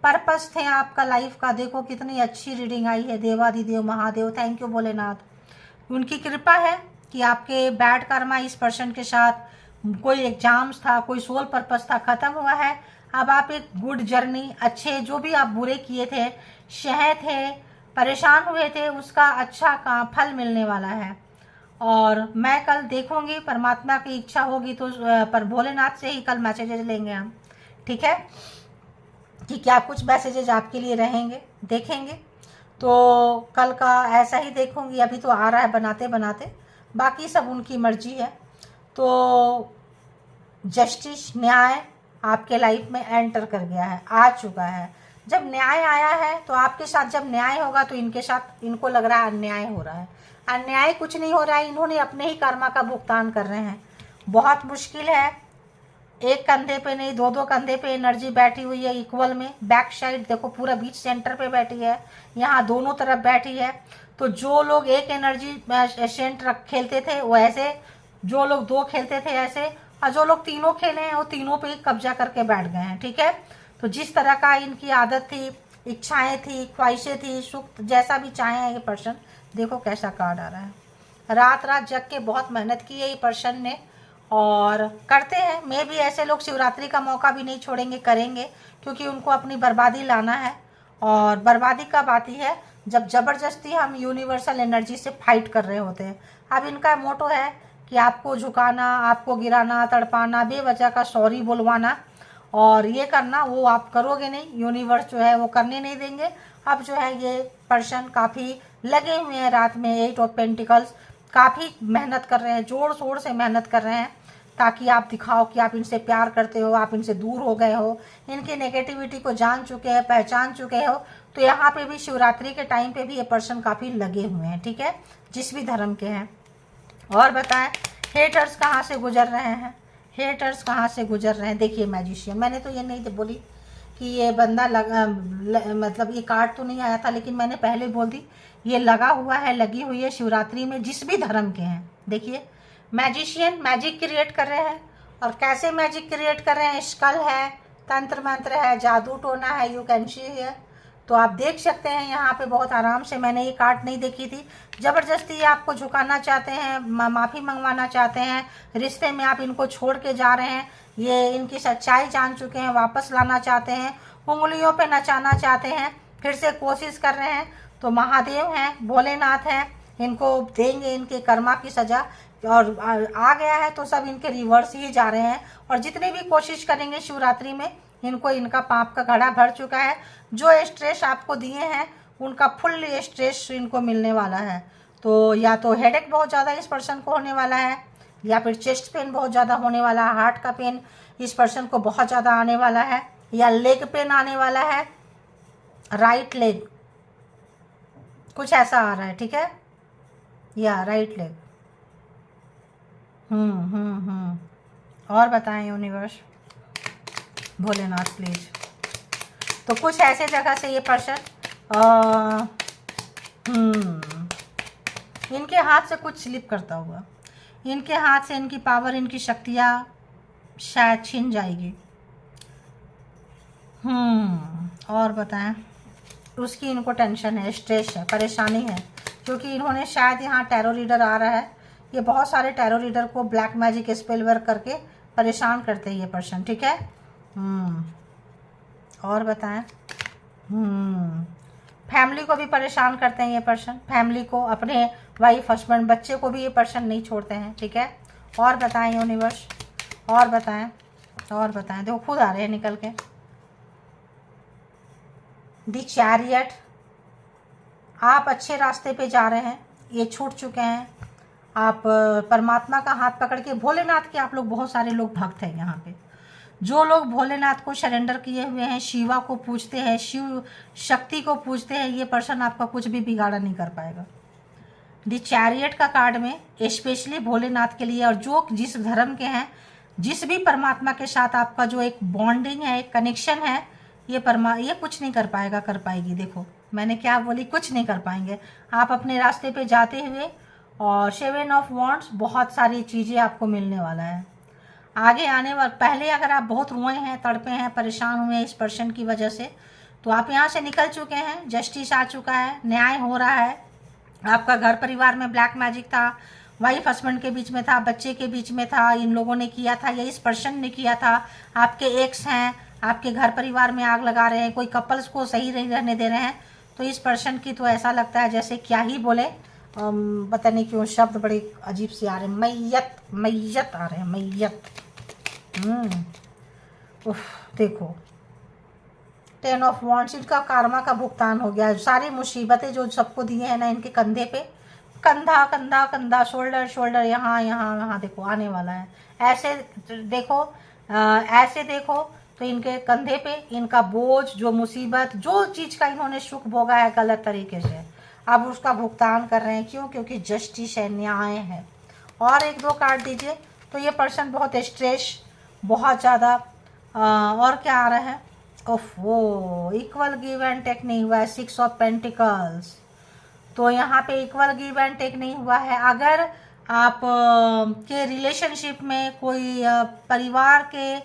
पर्पस थे आपका लाइफ का। देखो कितनी अच्छी रीडिंग आई है। देवाधिदेव महादेव, थैंक यू भोलेनाथ, उनकी कृपा है कि आपके बैड कर्मा इस पर्सन के साथ कोई एग्जाम्स था, कोई सोल पर्पस था, ख़त्म हुआ है। अब आप एक गुड जर्नी, अच्छे जो भी आप बुरे किए थे, सहे थे, परेशान हुए थे, उसका अच्छा का फल मिलने वाला है। और मैं कल देखूंगी, परमात्मा की इच्छा होगी तो पर भोलेनाथ से ही कल मैसेजेस लेंगे हम, ठीक है, कि क्या कुछ मैसेजेज आपके लिए रहेंगे, देखेंगे। तो कल का ऐसा ही देखूंगी, अभी तो आ रहा है बनाते बनाते, बाकी सब उनकी मर्जी है। तो जस्टिस, न्याय आपके लाइफ में एंटर कर गया है, आ चुका है। जब न्याय आया है तो आपके साथ जब न्याय होगा तो इनके साथ, इनको लग रहा है अन्याय हो रहा है। अन्याय कुछ नहीं हो रहा है, इन्होंने अपने ही कर्मा का भुगतान कर रहे हैं। बहुत मुश्किल है, एक कंधे पे नहीं, दो दो कंधे पे एनर्जी बैठी हुई है इक्वल में। बैक साइड देखो पूरा बीच सेंटर पे बैठी है, यहाँ दोनों तरफ बैठी है। तो जो लोग एक एनर्जी सेंटर खेलते थे वो ऐसे, जो लोग दो खेलते थे ऐसे, और जो लोग तीनों खेले हैं वो तीनों पे ही कब्जा करके बैठ गए हैं, ठीक है। तो जिस तरह का इनकी आदत थी, इच्छाएं थी, ख्वाहिशें थी, सुख जैसा भी चाहे ये पर्सन, देखो कैसा कार्ड आ रहा है। रात रात जग के बहुत मेहनत की है ये पर्सन ने, और करते हैं। मैं भी ऐसे लोग शिवरात्रि का मौका भी नहीं छोड़ेंगे, करेंगे, क्योंकि उनको अपनी बर्बादी लाना है। और बर्बादी कब आती है, जब ज़बरदस्ती हम यूनिवर्सल एनर्जी से फाइट कर रहे होते हैं। अब इनका मोटो है कि आपको झुकाना, आपको गिराना, तड़पाना, बेवजह का सॉरी बोलवाना, और ये करना, वो आप करोगे नहीं, यूनिवर्स जो है वो करने नहीं देंगे। अब जो है ये पर्सन काफ़ी लगे हुए हैं रात में, 8 ऑफ पेंटिकल्स, काफ़ी मेहनत कर रहे हैं, जोर शोर से मेहनत कर रहे हैं, ताकि आप दिखाओ कि आप इनसे प्यार करते हो, आप इनसे दूर हो गए हो, इनकी नेगेटिविटी को जान चुके हैं, पहचान चुके हो। तो यहाँ पे भी शिवरात्रि के टाइम पे भी ये पर्सन काफ़ी लगे हुए हैं, ठीक है, जिस भी धर्म के हैं। और बताएं हेटर्स कहाँ से गुजर रहे हैं, हेटर्स कहाँ से गुजर रहे हैं। देखिए मैजिशियन, मैंने तो ये नहीं बोली कि ये बंदा मतलब ये कार्ड तो नहीं आया था, लेकिन मैंने पहले बोल दी ये लगा हुआ है, लगी हुई है शिवरात्रि में, जिस भी धर्म के हैं। देखिए मैजिशियन मैजिक क्रिएट कर रहे हैं, और कैसे मैजिक क्रिएट कर रहे हैं, स्कल है, तंत्र मंत्र है, जादू टोना है, यू कैन सी है। तो आप देख सकते हैं यहाँ पे बहुत आराम से, मैंने ये कार्ड नहीं देखी थी, ज़बरदस्ती आपको झुकाना चाहते हैं, माफ़ी मंगवाना चाहते हैं, रिश्ते में आप इनको छोड़ के जा रहे हैं, ये इनकी सच्चाई जान चुके हैं, वापस लाना चाहते हैं, उंगलियों पे नचाना चाहते हैं, फिर से कोशिश कर रहे हैं। तो महादेव हैं, भोलेनाथ हैं, इनको देंगे इनके कर्मा की सज़ा। और आ गया है तो सब इनके रिवर्स ही जा रहे हैं, और जितने भी कोशिश करेंगे शिवरात्रि में, इनको इनका पाप का घड़ा भर चुका है। जो स्ट्रेस आपको दिए हैं उनका फुल स्ट्रेस इनको मिलने वाला है। तो या तो हेडेक बहुत ज़्यादा इस पर्सन को होने वाला है, या फिर चेस्ट पेन बहुत ज़्यादा होने वाला है, हार्ट का पेन इस पर्सन को बहुत ज़्यादा आने वाला है, या लेग पेन आने वाला है, राइट लेग कुछ ऐसा आ रहा है, ठीक है, या राइट लेग। और बताएं यूनिवर्स, भोलेनाथ प्लीज। तो कुछ ऐसे जगह से ये पर्सन इनके हाथ से कुछ स्लिप करता हुआ, इनके हाथ से इनकी पावर, इनकी शक्तियाँ शायद छिन जाएगी। और बताएं उसकी इनको टेंशन है, स्ट्रेस है, परेशानी है, क्योंकि इन्होंने शायद यहाँ टैरो रीडर आ रहा है, ये बहुत सारे टैरो रीडर को ब्लैक मैजिक स्पेल वर्क करके परेशान करते हैं ये पर्सन, ठीक है। और बताएं। फैमिली को भी परेशान करते हैं ये पर्सन, फैमिली को, अपने वाइफ हस्बैंड बच्चे को भी ये पर्सन नहीं छोड़ते हैं, ठीक है। और बताएं यूनिवर्स, और बताएं, और बताएं। देखो खुद आ रहे हैं निकल के, दी चैरियट। आप अच्छे रास्ते पे जा रहे हैं, ये छूट चुके हैं, आप परमात्मा का हाथ पकड़ के, भोलेनाथ के आप लोग बहुत सारे लोग भक्त हैं यहाँ पे, जो लोग भोलेनाथ को सरेंडर किए हुए हैं, शिवा को पूजते हैं, शिव शक्ति को पूजते हैं, ये पर्सन आपका कुछ भी बिगाड़ा नहीं कर पाएगा। दी चैरियट का कार्ड में स्पेशली भोलेनाथ के लिए, और जो जिस धर्म के हैं, जिस भी परमात्मा के साथ आपका जो एक बॉन्डिंग है, एक कनेक्शन है, ये कुछ नहीं कर पाएगा, कर पाएगी। देखो मैंने क्या बोली, कुछ नहीं कर पाएंगे। आप अपने रास्ते पे जाते हुए, और 7 ऑफ वॉन्ड्स, बहुत सारी चीज़ें आपको मिलने वाला है आगे आने वाले। पहले अगर आप बहुत रोए हैं, तड़पे हैं, परेशान हुए हैं इस पर्सन की वजह से, तो आप यहाँ से निकल चुके हैं, जस्टिस आ चुका है, न्याय हो रहा है। आपका घर परिवार में ब्लैक मैजिक था, वाइफ हस्बैंड के बीच में था, बच्चे के बीच में था, इन लोगों ने किया था या इस पर्सन ने किया था। आपके एक्स हैं, आपके घर परिवार में आग लगा रहे हैं, कोई कपल्स को सही नहीं रहने दे रहे हैं। तो इस पर्सन की तो ऐसा लगता है जैसे क्या ही बोले, पता नहीं क्यों शब्द बड़े अजीब से आ रहे हैं, मैयत मैयत आ रहे हैं, मैयत। देखो 10 ऑफ वॉन्ड्स, इनका कार्मा का भुगतान हो गया। सारी मुसीबतें जो सबको दिए हैं ना, इनके कंधे पे, कंधा कंधा कंधा, शोल्डर शोल्डर, यहाँ यहाँ यहाँ, देखो आने वाला है। ऐसे देखो, ऐसे देखो तो इनके कंधे पे इनका बोझ, जो मुसीबत, जो चीज़ का इन्होंने सुख भोगा है गलत तरीके से, अब उसका भुगतान कर रहे हैं। क्यों? क्योंकि जस्टिस है, न्याय है। और 1-2 कार्ड दीजिए। तो ये पर्सन बहुत स्ट्रेस, बहुत ज़्यादा, और क्या आ रहा है, ओफो, इक्वल गिव एंड टेक नहीं हुआ है, 6 ऑफ पेंटिकल्स। तो यहाँ पे इक्वल गिव एंड टेक नहीं हुआ है। अगर आप के रिलेशनशिप में कोई परिवार के,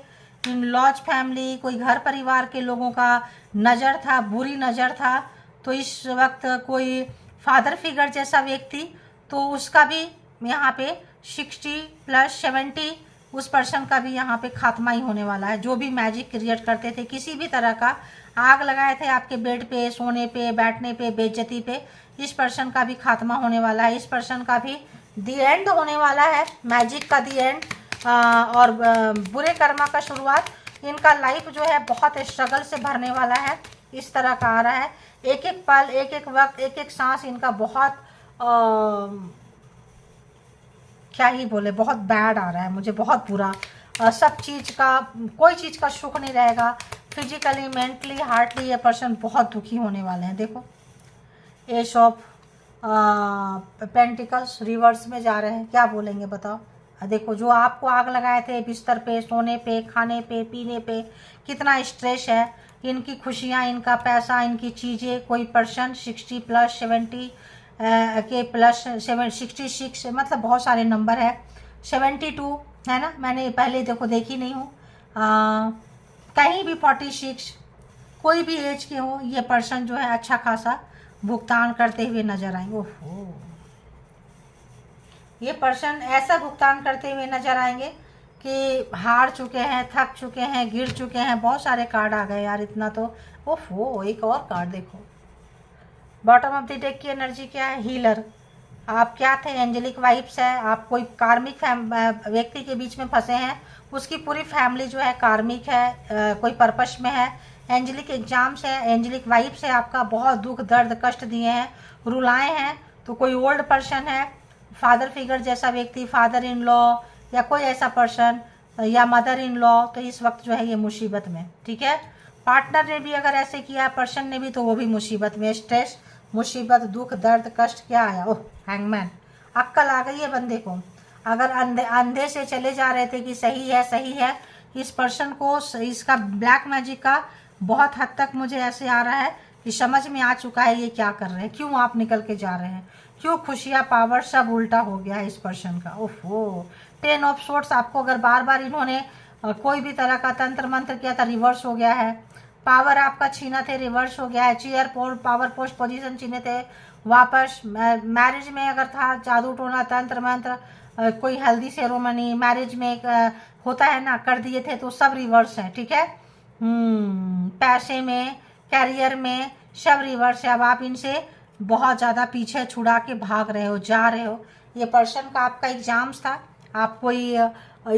इन लॉज फैमिली, कोई घर परिवार के लोगों का नज़र था, बुरी नज़र था, तो इस वक्त कोई फादर फिगर जैसा व्यक्ति, तो उसका भी यहाँ पे 60 + 70, उस पर्सन का भी यहाँ पे खात्मा ही होने वाला है। जो भी मैजिक क्रिएट करते थे, किसी भी तरह का आग लगाए थे आपके बेड पे, सोने पे, बैठने पे, बेइज्जती पे, इस पर्सन का भी खात्मा होने वाला है। इस पर्सन का भी दी एंड होने वाला है, मैजिक का दी एंड, और बुरे कर्मा का शुरुआत। इनका लाइफ जो है बहुत स्ट्रगल से भरने वाला है, इस तरह का आ रहा है। एक एक पल, एक एक वक्त, एक एक सांस इनका बहुत क्या ही बोले, बहुत बैड आ रहा है मुझे, बहुत बुरा। सब चीज़ का, कोई चीज़ का सुख नहीं रहेगा। फिजिकली, मेंटली, हार्टली ये पर्सन बहुत दुखी होने वाले हैं। देखो एस ऑफ पेंटिकल्स रिवर्स में जा रहे हैं, क्या बोलेंगे बताओ। देखो जो आपको आग लगाए थे बिस्तर पे, सोने पे, खाने पे, पीने पे, कितना स्ट्रेस है। इनकी खुशियाँ, इनका पैसा, इनकी चीज़ें, कोई पर्सन 60 + 70 के प्लस 66, मतलब बहुत सारे नंबर है, 72 है ना, मैंने पहले देखो देखी नहीं हूँ, कहीं भी 46, कोई भी एज के हो, ये पर्सन जो है अच्छा खासा भुगतान करते हुए नजर आएंगे। ओहो, ये पर्सन ऐसा भुगतान करते हुए नजर आएंगे कि हार चुके हैं, थक चुके हैं, गिर चुके हैं। बहुत सारे कार्ड आ गए यार, इतना तो। ओहो, एक और कार्ड देखो, बॉटम ऑफ द डेक की एनर्जी क्या है, हीलर। आप क्या थे, एंजेलिक वाइब्स है। आप कोई कार्मिक व्यक्ति के बीच में फंसे हैं, उसकी पूरी फैमिली जो है कार्मिक है, कोई पर्पस में है। एंजेलिक एग्जाम्स है, एंजेलिक वाइब्स है, आपका बहुत दुख दर्द कष्ट दिए हैं, रुलाए हैं। तो कोई ओल्ड पर्सन है, फादर फिगर जैसा व्यक्ति, फादर इन लॉ या कोई ऐसा पर्सन, या मदर इन लॉ, तो इस वक्त जो है ये मुसीबत में, ठीक है। पार्टनर ने भी अगर ऐसे किया, पर्सन ने भी, तो वो भी मुसीबत में। स्ट्रेस, मुसीबत, दुख दर्द कष्ट, क्या आया, ओह हैंगमैन। अक्ल आ गई है बंदे को। अगर अंधे से चले जा रहे थे कि सही है सही है, इस पर्सन को इसका ब्लैक मैजिक का बहुत हद तक मुझे ऐसे आ रहा है कि समझ में आ चुका है ये क्या कर रहे हैं, क्यों आप निकल के जा रहे हैं, क्यों खुशियाँ, पावर सब उल्टा हो गया है इस पर्सन का। ओहो, 10 ऑफ सोर्ट्स। आपको अगर बार बार इन्होंने कोई भी तरह का तंत्र मंत्र किया था, रिवर्स हो गया है। पावर आपका छीना थे, रिवर्स हो गया है। चेयर पावर पोस्ट पोजीशन छीने थे, वापस। मैरिज में अगर था जादू टोना तंत्र मंत्र, कोई हल्दी सेरोमनी मैरिज में एक होता है ना, कर दिए थे, तो सब रिवर्स है, ठीक है। पैसे में, कैरियर में सब रिवर्स है। अब आप इनसे बहुत ज़्यादा पीछे छुड़ा के भाग रहे हो, जा रहे हो। ये पर्सन का आपका एग्जाम्स था, आप कोई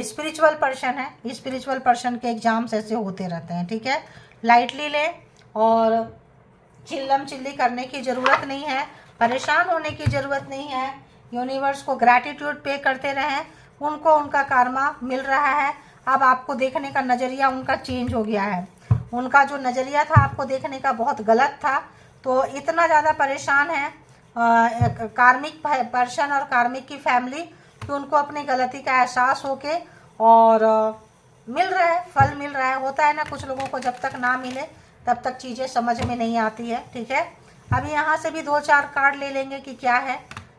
स्पिरिचुअल पर्सन है, स्पिरिचुअल पर्सन के एग्जाम्स ऐसे होते रहते हैं, ठीक है। लाइटली ले और चिल्लम चिल्ली करने की ज़रूरत नहीं है, परेशान होने की ज़रूरत नहीं है। यूनिवर्स को ग्रैटिट्यूड पे करते रहें, उनको उनका कर्मा मिल रहा है। अब आपको देखने का नज़रिया उनका चेंज हो गया है। उनका जो नज़रिया था आपको देखने का बहुत गलत था, तो इतना ज़्यादा परेशान है कार्मिक पर्सन और कार्मिक की फैमिली कि उनको अपनी गलती का एहसास होके और मिल रहा है, फल मिल रहा है। होता है ना कुछ लोगों को जब तक ना मिले तब तक चीज़ें समझ में नहीं आती है, ठीक है। अभी यहाँ से भी 2-4 कार्ड ले लेंगे कि क्या है,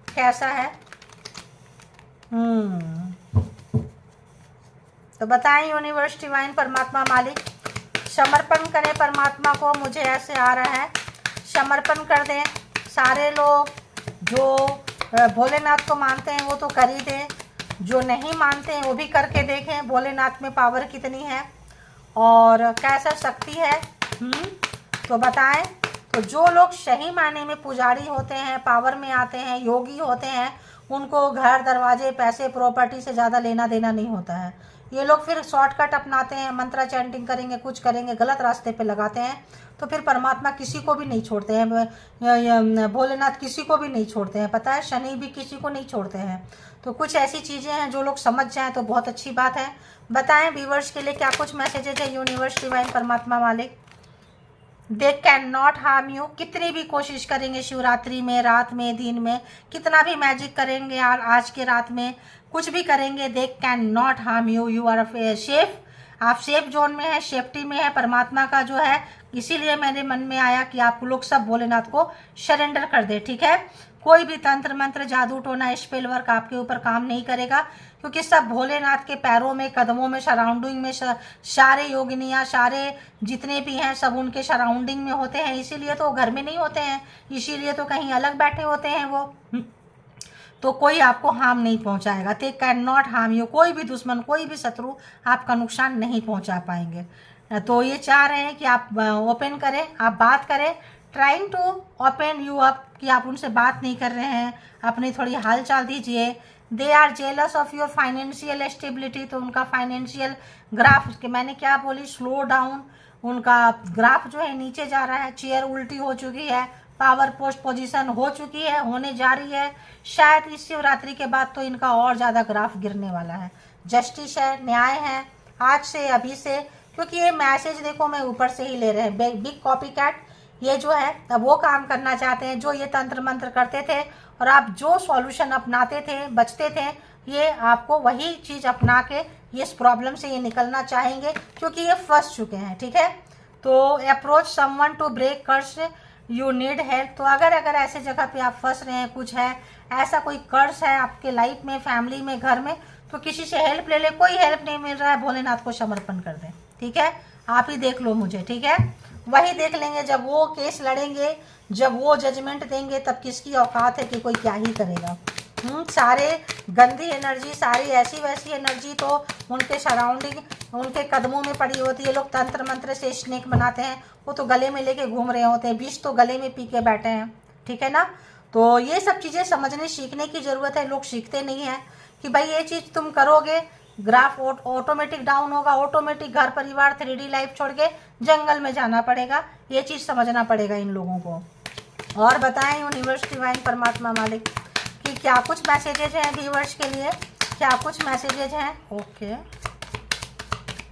कैसा है। तो बताएं यूनिवर्स डिवाइन परमात्मा मालिक, समर्पण करें परमात्मा को। मुझे ऐसे आ रहा है, समर्पण कर दें। सारे लोग जो भोलेनाथ को मानते हैं वो तो कर ही दें, जो नहीं मानते हैं वो भी करके देखें भोलेनाथ में पावर कितनी है और कैसा शक्ति है। तो बताएं। तो जो लोग सही मायने में पुजारी होते हैं, पावर में आते हैं, योगी होते हैं, उनको घर दरवाजे पैसे प्रॉपर्टी से ज़्यादा लेना देना नहीं होता है। ये लोग फिर शॉर्टकट अपनाते हैं, मंत्रा चैंटिंग करेंगे, कुछ करेंगे, गलत रास्ते पे लगाते हैं, तो फिर परमात्मा किसी को भी नहीं छोड़ते हैं, भोलेनाथ किसी को भी नहीं छोड़ते हैं, पता है, शनि भी किसी को नहीं छोड़ते हैं। तो कुछ ऐसी चीज़ें हैं जो लोग समझ जाएं तो बहुत अच्छी बात है। बताएं व्यूवर्स के लिए क्या कुछ मैसेजेज है यूनिवर्स डिवाइन परमात्मा मालिक। दे कैन नॉट हार्म यू। कितनी भी कोशिश करेंगे शिवरात्रि में, रात में, दिन में, कितना भी मैजिक करेंगे आज के रात में, कुछ भी करेंगे, they can not harm you. You are safe, आप सेफ जोन में है, सेफ्टी में है परमात्मा का जो है। इसीलिए मेरे मन में आया कि आप लोग सब भोलेनाथ को सरेंडर कर दे, ठीक है। कोई भी तंत्र मंत्र जादू टोना स्पेल वर्क आपके ऊपर काम नहीं करेगा, क्योंकि सब भोलेनाथ के पैरों में, कदमों में, सराउंडिंग में सारे योगिनियाँ, सारे जितने भी हैं सब उनके सराउंडिंग में होते हैं। इसीलिए तो घर में नहीं होते हैं, इसीलिए तो कहीं अलग बैठे होते हैं वो। तो कोई आपको हार्म नहीं पहुंचाएगा। दे कैन नॉट हार्म यू। कोई भी दुश्मन, कोई भी शत्रु आपका नुकसान नहीं पहुंचा पाएंगे। तो ये चाह रहे हैं कि आप ओपन करें, आप बात करें, trying to open you up, कि आप उनसे बात नहीं कर रहे हैं, अपनी थोड़ी हाल चाल दीजिए। They are jealous of your financial stability. तो उनका फाइनेंशियल ग्राफ, कि मैंने क्या बोली, स्लो डाउन, उनका ग्राफ जो है नीचे जा रहा है। चेयर उल्टी हो चुकी है, पावर पोस्ट पोजीशन हो चुकी है, होने जा रही है। शायद इस शिवरात्रि के बाद तो इनका और ज़्यादा ग्राफ गिरने वाला है। जस्टिस है, न्याय है, आज से, अभी से, क्योंकि ये मैसेज देखो मैं ऊपर से ही ले रहे हैं। बिग कॉपी कैट ये जो है अब वो काम करना चाहते हैं जो ये तंत्र मंत्र करते थे, और आप जो सॉल्यूशन अपनाते थे, बचते थे, ये आपको वही चीज़ अपना के ये इस प्रॉब्लम से ये निकलना चाहेंगे, क्योंकि ये फंस चुके हैं, ठीक है। तो approach someone to break curse, you need help. तो अगर ऐसे जगह पे आप फंस रहे हैं, कुछ है ऐसा, कोई कर्स है आपके लाइफ में, फैमिली में, घर में, तो किसी से हेल्प ले ले। कोई हेल्प नहीं मिल रहा है, भोलेनाथ को समर्पण कर दें, ठीक है। आप ही देख लो मुझे, ठीक है। वही देख लेंगे जब वो केस लड़ेंगे, जब वो जजमेंट देंगे, तब किसकी औकात है कि कोई क्या ही करेगा। सारे गंदी एनर्जी, सारी ऐसी वैसी एनर्जी तो उनके सराउंडिंग, उनके कदमों में पड़ी होती है। लोग तंत्र मंत्र से स्नेक बनाते हैं, वो तो गले में लेके घूम रहे होते हैं, विष तो गले में पी के बैठे हैं, ठीक है ना। तो ये सब चीज़ें समझने सीखने की ज़रूरत है। लोग सीखते नहीं हैं कि भाई ये चीज़ तुम करोगे, ग्राफ ऑटोमेटिक डाउन होगा, ऑटोमेटिक घर परिवार 3D लाइफ छोड़ के जंगल में जाना पड़ेगा। ये चीज़ समझना पड़ेगा इन लोगों को। और बताएं यूनिवर्स डिवाइन परमात्मा मालिक कि क्या कुछ मैसेजेज हैं व्यूवर्स के लिए, क्या कुछ मैसेजेज हैं। ओके,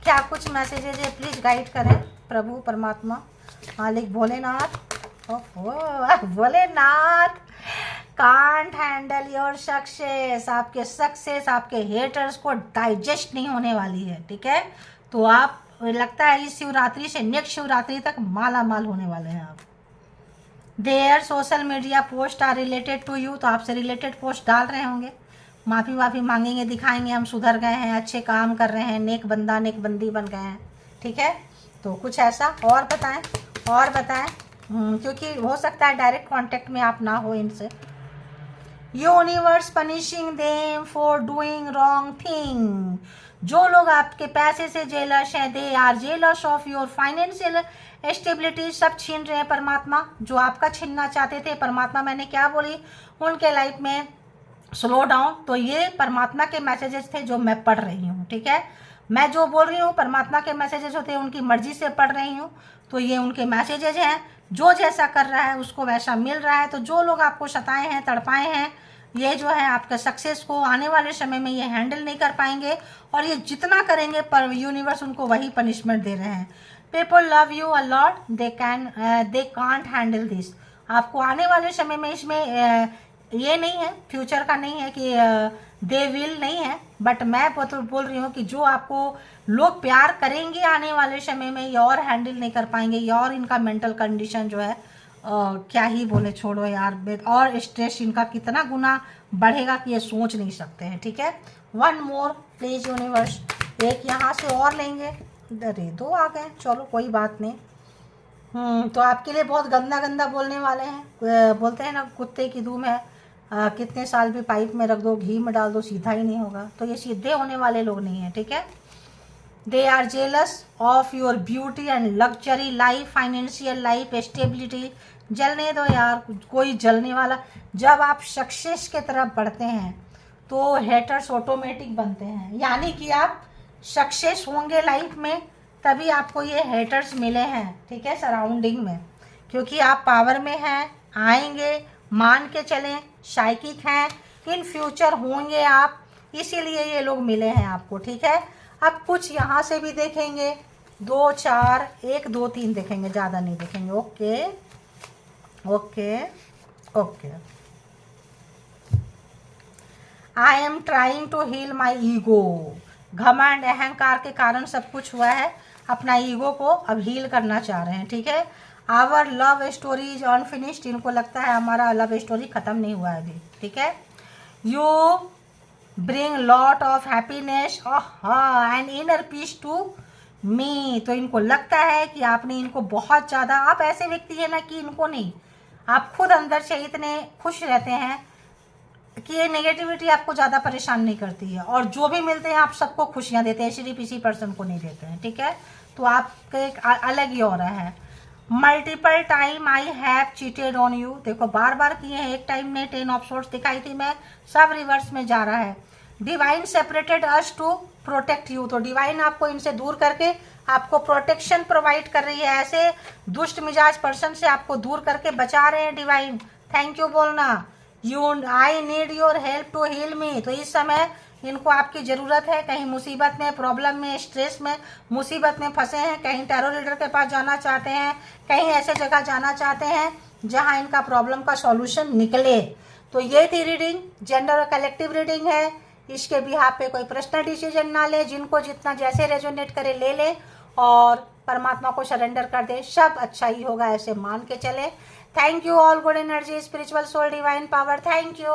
क्या कुछ मैसेजेज है, प्लीज़ गाइड करें प्रभु परमात्मा मालिक Bholenath. Bholenath can't handle your success. आपके सक्सेस आपके हेटर्स को डाइजेस्ट नहीं होने वाली है, ठीक है। तो आप, लगता है इस शिवरात्रि से नेक्स्ट शिवरात्रि तक माला माल होने वाले हैं आप। Their social media post are related to you. तो आपसे रिलेटेड पोस्ट डाल रहे होंगे, माफ़ी मांगेंगे, दिखाएंगे हम सुधर गए हैं, अच्छे काम कर रहे हैं, नेक बंदा नेक बंदी बन गए हैं, ठीक है। तो कुछ ऐसा और बताएं, और बताएं। क्योंकि हो सकता है डायरेक्ट कांटेक्ट में आप ना हो इनसे। Universe punishing them for doing wrong thing. जो लोग आपके पैसे से जेलस हैं, they are jealous of your financial stability. सब छीन रहे हैं परमात्मा, जो आपका छीनना चाहते थे परमात्मा। मैंने क्या बोली, उनके लाइफ में स्लो डाउन। तो ये परमात्मा के मैसेजेस थे जो मैं पढ़ रही हूँ, ठीक है। मैं जो बोल रही हूँ परमात्मा के मैसेजेस होते हैं, उनकी मर्जी से पढ़ रही हूँ। तो ये उनके मैसेजेस हैं, जो जैसा कर रहा है उसको वैसा मिल रहा है। तो जो लोग आपको सताए हैं, तड़पाए हैं, ये जो है आपके सक्सेस को आने वाले समय में ये हैंडल नहीं कर पाएंगे। और ये जितना करेंगे पर यूनिवर्स उनको वही पनिशमेंट दे रहे हैं। People love you a lot, they can't handle this. आपको आने वाले समय में इसमें ये नहीं है, फ्यूचर का नहीं है कि दे विल नहीं है, बट मैं बोल रही हूँ कि जो आपको लोग प्यार करेंगे आने वाले समय में, ये और हैंडल नहीं कर पाएंगे। ये और इनका मेंटल कंडीशन जो है क्या ही बोले, छोड़ो यार। और स्ट्रेस इनका कितना गुना बढ़ेगा कि ये सोच नहीं सकते हैं, ठीक है। वन मोर प्लीज यूनिवर्स, एक यहाँ से और लेंगे। अरे 2 आ गए, चलो कोई बात नहीं। तो आपके लिए बहुत गंदा गंदा बोलने वाले हैं। बोलते हैं ना, कुत्ते की धूम है, कितने साल भी पाइप में रख दो, घी में डाल दो, सीधा ही नहीं होगा। तो ये सीधे होने वाले लोग नहीं हैं, ठीक है। They are jealous of your beauty and luxury life, financial life, stability. जलने दो यार, कोई जलने वाला। जब आप सक्सेस के तरफ बढ़ते हैं तो हेटर्स ऑटोमेटिक बनते हैं, यानी कि आप सक्सेस होंगे लाइफ में तभी आपको ये हेटर्स मिले हैं, ठीक है, सराउंडिंग में। क्योंकि आप पावर में हैं, आएंगे, मान के चलें, साइकिक हैं, इन फ्यूचर होंगे आप, इसीलिए ये लोग मिले हैं आपको, ठीक है। अब कुछ यहाँ से भी देखेंगे, 2 4 1 2 3 देखेंगे, ज़्यादा नहीं देखेंगे। Okay okay okay. I am trying to heal my ego. घमंड अहंकार के कारण सब कुछ हुआ है, अपना ईगो को अब हील करना चाह रहे हैं, ठीक है। Our love story is unfinished. इनको लगता है हमारा लव स्टोरी खत्म नहीं हुआ है अभी, ठीक है। You bring lot of happiness and inner peace to me. तो इनको लगता है कि आपने इनको बहुत ज़्यादा, आप ऐसे व्यक्ति है ना कि इनको नहीं, आप खुद अंदर से इतने खुश रहते हैं कि ये नेगेटिविटी आपको ज़्यादा परेशान नहीं करती है। और जो भी मिलते हैं आप सबको खुशियाँ देते हैं, सिर्फ इसी पर्सन को नहीं देते हैं, ठीक है। तो आपके एक अलग ही हो रहा है। Multiple time I have cheated on you. देखो बार बार किए हैं, एक टाइम में 10 ऑफ सोर्ट्स दिखाई थी मैं, सब रिवर्स में जा रहा है। Divine separated us to protect you. तो डिवाइन आपको इनसे दूर करके आपको प्रोटेक्शन प्रोवाइड कर रही है। ऐसे दुष्ट मिजाज पर्सन से आपको दूर करके बचा रहे हैं डिवाइन। थैंक यू बोलना। I need your help to heal me. तो इस समय इनको आपकी ज़रूरत है, कहीं मुसीबत में, प्रॉब्लम में, स्ट्रेस में, मुसीबत में फंसे हैं, कहीं टैरो रीडर के पास जाना चाहते हैं, कहीं ऐसे जगह जाना चाहते हैं जहां इनका प्रॉब्लम का सॉल्यूशन निकले। तो ये थी रीडिंग, जेंडर और कलेक्टिव रीडिंग है। इसके बिहाफ पे कोई पर्सनल डिसीजन ना ले, जिनको जितना जैसे रेजोनेट करे ले ले और परमात्मा को सरेंडर कर दे, सब अच्छा ही होगा, ऐसे मान के चले। Thank you all, good energy, spiritual soul, divine power, thank you.